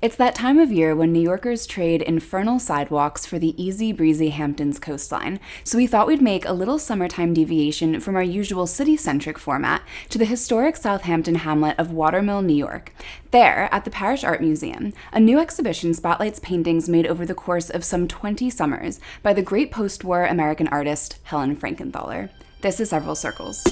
It's that time of year when New Yorkers trade infernal sidewalks for the easy breezy Hamptons coastline, so we thought we'd make a little summertime deviation from our usual city-centric format to the historic Southampton hamlet of Watermill, New York. There, at the Parish Art Museum, a new exhibition spotlights paintings made over the course of some 20 summers by the great post-war American artist Helen Frankenthaler. This is Several Circles.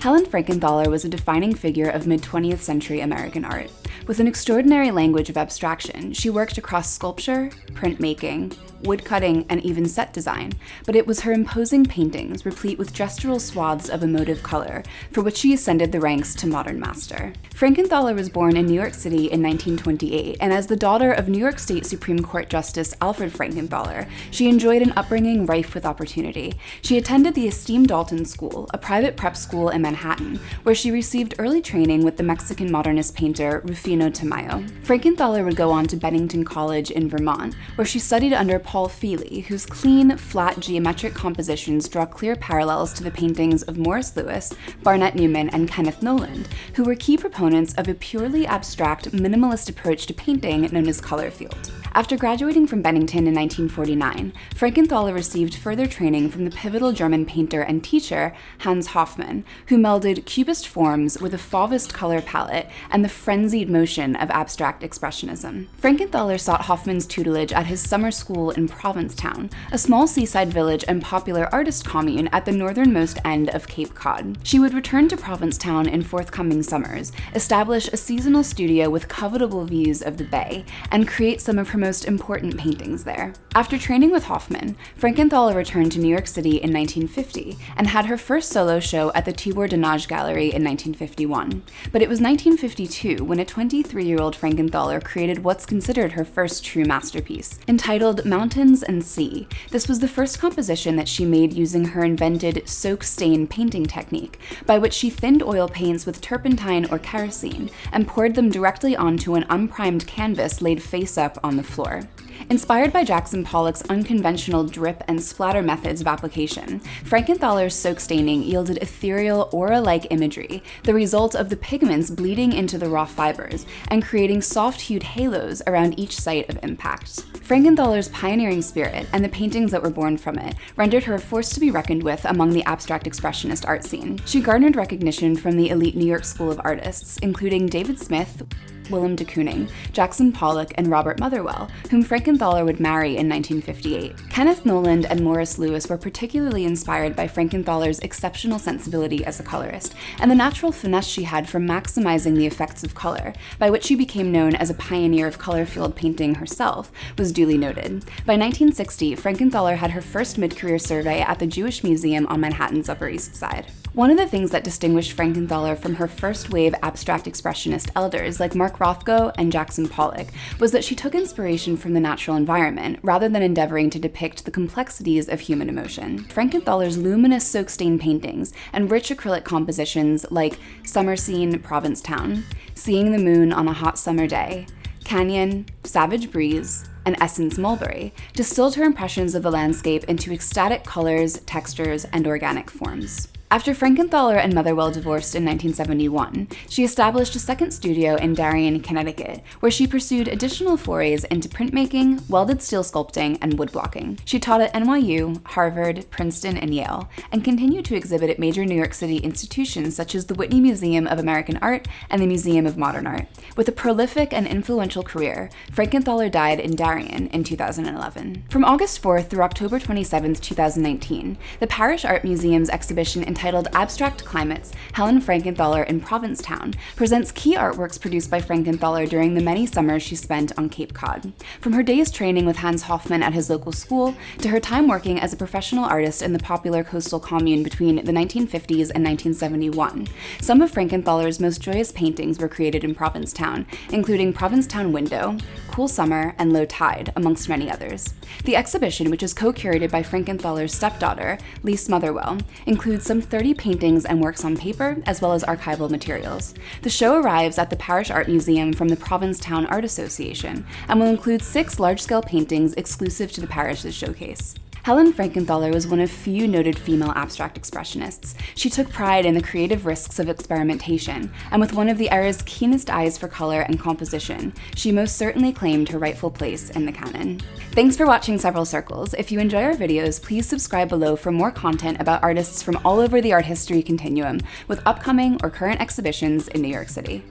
Helen Frankenthaler was a defining figure of mid-20th century American art. With an extraordinary language of abstraction, she worked across sculpture, printmaking, woodcutting, and even set design, but it was her imposing paintings, replete with gestural swathes of emotive color, for which she ascended the ranks to modern master. Frankenthaler was born in New York City in 1928, and as the daughter of New York State Supreme Court Justice Alfred Frankenthaler, she enjoyed an upbringing rife with opportunity. She attended the esteemed Dalton School, a private prep school in Manhattan, where she received early training with the Mexican modernist painter Rufino Tamayo. Frankenthaler would go on to Bennington College in Vermont, where she studied under Paul Feely, whose clean, flat geometric compositions draw clear parallels to the paintings of Morris Louis, Barnett Newman, and Kenneth Noland, who were key proponents of a purely abstract, minimalist approach to painting known as color field. After graduating from Bennington in 1949, Frankenthaler received further training from the pivotal German painter and teacher Hans Hofmann, who melded cubist forms with a Fauvist color palette and the frenzied motion of abstract expressionism. Frankenthaler sought Hofmann's tutelage at his summer school in Provincetown, a small seaside village and popular artist commune at the northernmost end of Cape Cod. She would return to Provincetown in forthcoming summers, establish a seasonal studio with covetable views of the bay, and create some of her most important paintings there. After training with Hofmann, Frankenthaler returned to New York City in 1950 and had her first solo show at the Tibor Denage Gallery in 1951. But it was 1952 when a 23-year-old Frankenthaler created what's considered her first true masterpiece. Entitled Mountains and Sea, this was the first composition that she made using her invented soak-stain painting technique, by which she thinned oil paints with turpentine or kerosene and poured them directly onto an unprimed canvas laid face-up on the floor. Inspired by Jackson Pollock's unconventional drip and splatter methods of application, Frankenthaler's soak staining yielded ethereal, aura-like imagery, the result of the pigments bleeding into the raw fibers and creating soft-hued halos around each site of impact. Frankenthaler's pioneering spirit and the paintings that were born from it rendered her a force to be reckoned with among the abstract expressionist art scene. She garnered recognition from the elite New York School of Artists, including David Smith, Willem de Kooning, Jackson Pollock, and Robert Motherwell, whom Frankenthaler would marry in 1958. Kenneth Noland and Morris Louis were particularly inspired by Frankenthaler's exceptional sensibility as a colorist, and the natural finesse she had for maximizing the effects of color, by which she became known as a pioneer of color field painting herself, was duly noted. By 1960, Frankenthaler had her first mid-career survey at the Jewish Museum on Manhattan's Upper East Side. One of the things that distinguished Frankenthaler from her first-wave abstract expressionist elders like Mark Rothko and Jackson Pollock was that she took inspiration from the natural environment rather than endeavoring to depict the complexities of human emotion. Frankenthaler's luminous soak-stain paintings and rich acrylic compositions like Summer Scene, Provincetown, Seeing the Moon on a Hot Summer Day, Canyon, Savage Breeze, and Essence Mulberry distilled her impressions of the landscape into ecstatic colors, textures, and organic forms. After Frankenthaler and Motherwell divorced in 1971, she established a second studio in Darien, Connecticut, where she pursued additional forays into printmaking, welded steel sculpting, and woodblocking. She taught at NYU, Harvard, Princeton, and Yale, and continued to exhibit at major New York City institutions such as the Whitney Museum of American Art and the Museum of Modern Art. With a prolific and influential career, Frankenthaler died in Darien in 2011. From August 4th through October 27th, 2019, the Parish Art Museum's exhibition entitled Abstract Climates, Helen Frankenthaler in Provincetown, presents key artworks produced by Frankenthaler during the many summers she spent on Cape Cod. From her days training with Hans Hofmann at his local school, to her time working as a professional artist in the popular coastal commune between the 1950s and 1971, some of Frankenthaler's most joyous paintings were created in Provincetown, including Provincetown Window, Cool Summer, and Low Tide, amongst many others. The exhibition, which is co-curated by Frankenthaler's stepdaughter, Lise Motherwell, includes some 30 paintings and works on paper, as well as archival materials. The show arrives at the Parish Art Museum from the Provincetown Art Association, and will include 6 large-scale paintings exclusive to the parish's showcase. Helen Frankenthaler was one of few noted female abstract expressionists. She took pride in the creative risks of experimentation, and with one of the era's keenest eyes for color and composition, she most certainly claimed her rightful place in the canon. Thanks for watching Several Circles. If you enjoy our videos, please subscribe below for more content about artists from all over the art history continuum, with upcoming or current exhibitions in New York City.